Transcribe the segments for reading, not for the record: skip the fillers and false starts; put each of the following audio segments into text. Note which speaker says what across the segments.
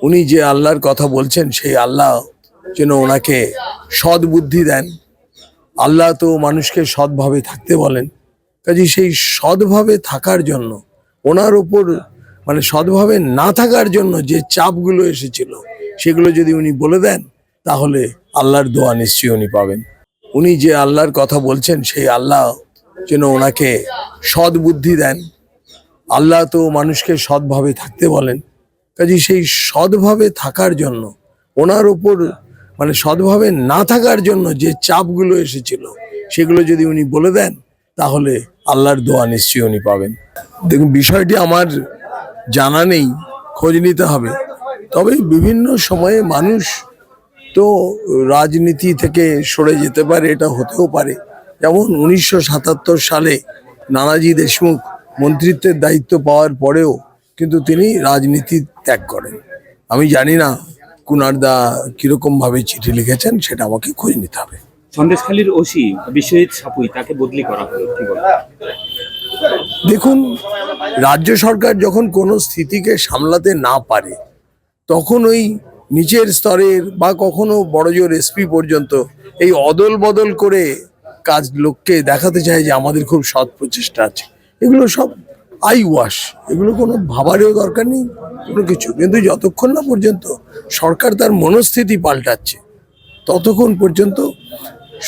Speaker 1: উনি যে আল্লাহর কথা বলছেন সেই আল্লাহ যেন ওনাকে সৎ বুদ্ধি দেন। আল্লাহ তো মানুষকে সৎভাবে থাকতে বলেন, কাজে সেই সৎভাবে থাকার জন্য ওনার উপর সৎভাবে না থাকার জন্য যে চাপগুলো এসেছিল সেগুলো যদি উনি বলে দেন তাহলে আল্লাহর দোয়া নিশ্চয়ই উনি পাবেন। উনি যে আল্লাহর কথা বলছেন সেই আল্লাহ যেন ওনাকে সৎ বুদ্ধি দেন। আল্লাহ তো মানুষকে সৎভাবে থাকতে বলেন, কাজে সেই সৎভাবে থাকার জন্য ওনার উপর সৎভাবে না থাকার জন্য যে চাপগুলো এসেছিল সেগুলো যদি উনি বলে দেন তাহলে আল্লাহর দোয়া নিশ্চয়ই উনি পাবেন। দেখুন, বিষয়টি আমার জানা নেই, খোঁজ নিতে হবে। তবে বিভিন্ন সময়ে মানুষ তো রাজনীতি থেকে সরে যেতে পারে, এটা হতেও পারে। যেমন 1977 সালে নানাজি দেশমুখ মন্ত্রিত্বের দায়িত্ব পাওয়ার পরেও কিন্তু তিনি রাজনীতি ত্যাগ করেন। আমি জানি না কুনারদা কিরকম ভাবে চিঠি লিখেছেন, সেটা আমাকে খোঁজ নিতে হবে।
Speaker 2: সন্দেশখালীর ওসি বিশ্বজিৎ সাপুই তাকে বদলি করা হলো, কি বলেন?
Speaker 1: দেখুন, রাজ্য সরকার যখন কোনো স্থিতিকে সামলাতে না পারে তখন ওই নিচের স্তরের বা কখনো বড়জোর এসপি পর্যন্ত এই অদল বদল করে কাজ লোককে দেখাতে চায় যে আমাদের খুব সৎ প্রচেষ্টা আছে। এগুলো সব আই ওয়াশ, এগুলো কোনো ভাবারও দরকার নেই কোনো কিছু। কিন্তু যতক্ষণ না পর্যন্ত সরকার তার মনস্থিতি পাল্টাচ্ছে ততক্ষণ পর্যন্ত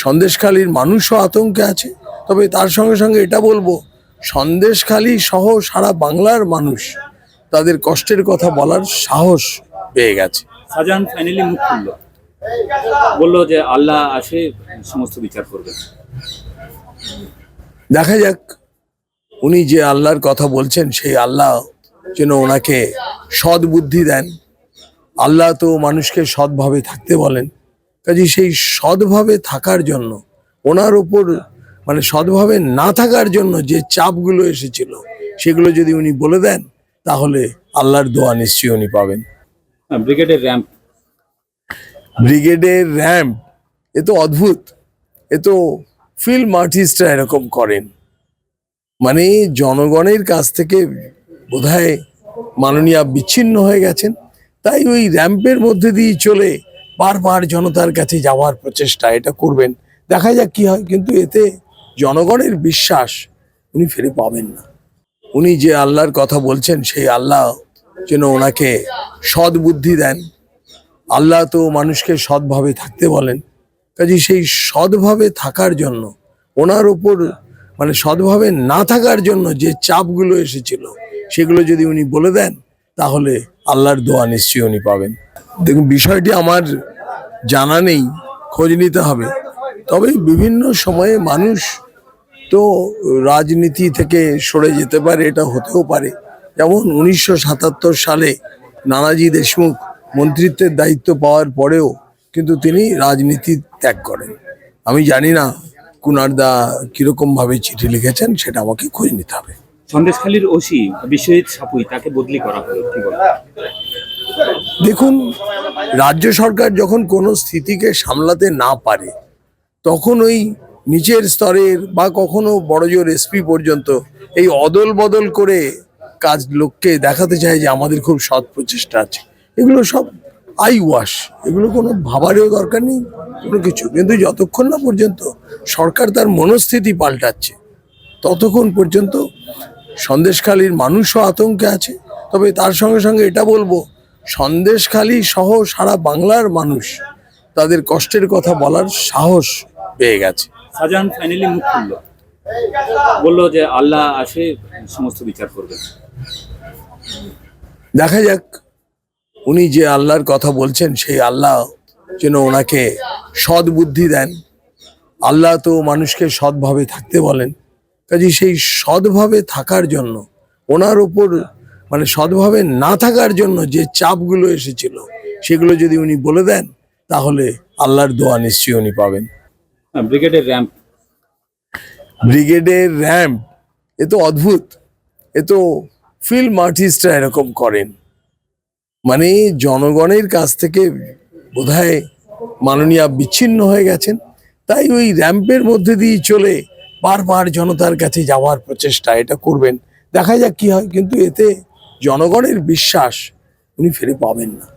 Speaker 1: সন্দেশখালীর মানুষও আতঙ্কে আছে। তবে তার সঙ্গে সঙ্গে এটা বলবো, সন্দেশখালী সহ সারা বাংলার মানুষ তাদের কষ্টের কথা বলার সাহস পেয়ে গেছে।
Speaker 2: শাহজাহান ফাইনালি মুখ খুলল, বললো যে আল্লাহ আসে সমস্ত বিচার করবে।
Speaker 1: দেখা যাক, উনি যে আল্লাহর কথা বলছেন সেই আল্লাহ যেন ওনাকে সৎ বুদ্ধি দেন। আল্লাহ তো মানুষকে সৎভাবে থাকতে বলেন, কাজে সেই সৎভাবে থাকার জন্য ওনার উপর সৎভাবে না থাকার জন্য যে চাপগুলো এসেছিল সেগুলো যদি উনি বলে দেন তাহলে আল্লাহর দোয়া নিশ্চয়ই উনি পাবেন। ব্রিগেডের র্যাম্প এ তো অদ্ভুত, এ তো ফিল্ম আর্টিস্টরা এরকম করেন। জনগণের কাছ থেকে বোধহয় মাননীয়া বিচ্ছিন্ন হয়ে গেছেন, তাই ওই র্যাম্পের মধ্যে দিয়ে চলে বারবার জনতার কাছে যাওয়ার প্রচেষ্টা এটা করবেন। দেখা যাক কি হয়, কিন্তু এতে জনগণের বিশ্বাস উনি ফিরে পাবেন না। উনি যে আল্লাহর কথা বলছেন সেই আল্লাহ যেন ওনাকে সৎ বুদ্ধি দেন। আল্লাহ তো মানুষকে সৎভাবে থাকতে বলেন, কাজে সেই সৎভাবে থাকার জন্য ওনার উপর সৎভাবে না থাকার জন্য যে চাপগুলো এসেছিল সেগুলো যদি উনি বলে দেন তাহলে আল্লাহর দোয়া নিশ্চয়ই উনি পাবেন। দেখুন, বিষয়টি আমার জানা নেই, খোঁজ নিতে হবে। তবে বিভিন্ন সময়ে মানুষ তো রাজনীতি থেকে সরে যেতে পারে, এটা হতেও পারে। যেমন 1977 সালে নানাজি দেশমুখ মন্ত্রিত্বের দায়িত্ব পাওয়ার পরেও কিন্তু তিনি রাজনীতি ত্যাগ করেন। আমি জানি না কুনারদা কিরকম ভাবে চিঠি লিখেছেন, সেটা আমাকে খোঁজ নিতে হবে।
Speaker 2: সন্দেশখালীর ওসি বিশ্বজিৎ সাপুই তাকে বদলি করা হলো, কি বলেন?
Speaker 1: দেখুন, রাজ্য সরকার যখন কোনো স্থিতিকে সামলাতে না পারে তখন ওই নিচের স্তরের বা কখনো বড়জোর এসপি পর্যন্ত এই অদল বদল করে কাজ লোককে দেখাতে চায় যে আমাদের খুব সৎ প্রচেষ্টা আছে। এগুলো সব আই ওয়াশ, এগুলো কোনো ভাবারও দরকার নেই কোনো কিছু। কিন্তু যতক্ষণ না পর্যন্ত সরকার তার মনস্থিতি পাল্টাচ্ছে ততক্ষণ পর্যন্ত সন্দেশখালীর মানুষও আতঙ্কে আছে। তবে তার সঙ্গে সঙ্গে এটা বলবো, সন্দেশখালী সহ সারা বাংলার মানুষ তাদের কষ্টের কথা বলার সাহস পেয়ে গেছে।
Speaker 2: শাহজাহান ফাইনালি মুখ খুলল, বললো যে আল্লাহ আসে সমস্ত বিচার করবে।
Speaker 1: দেখা যাক, উনি যে আল্লাহর কথা বলছেন সেই আল্লাহ যেন ওনাকে সৎ বুদ্ধি দেন। আল্লাহ তো মানুষকে সৎভাবে থাকতে বলেন, কাজে সেই সৎভাবে থাকার জন্য ওনার উপর সৎভাবে না থাকার জন্য যে চাপগুলো এসেছিল সেগুলো যদি উনি বলে দেন তাহলে আল্লাহর দোয়া নিশ্চয়ই উনি পাবেন। ব্রিগেডের র্যাম্প এ তো অদ্ভুত, এ তো ফিল্ম আর্টিস্টরা এরকম করেন। জনগণের কাছ থেকে বোধহয় মাননীয়া বিচ্ছিন্ন হয়ে গেছেন, তাই ওই র্যাম্পের মধ্যে দিয়ে চলে বারবার জনতার কাছে যাওয়ার প্রচেষ্টা এটা করবেন। দেখা যাক কি হয়, কিন্তু এতে জনগণের বিশ্বাস উনি ফিরে পাবেন না।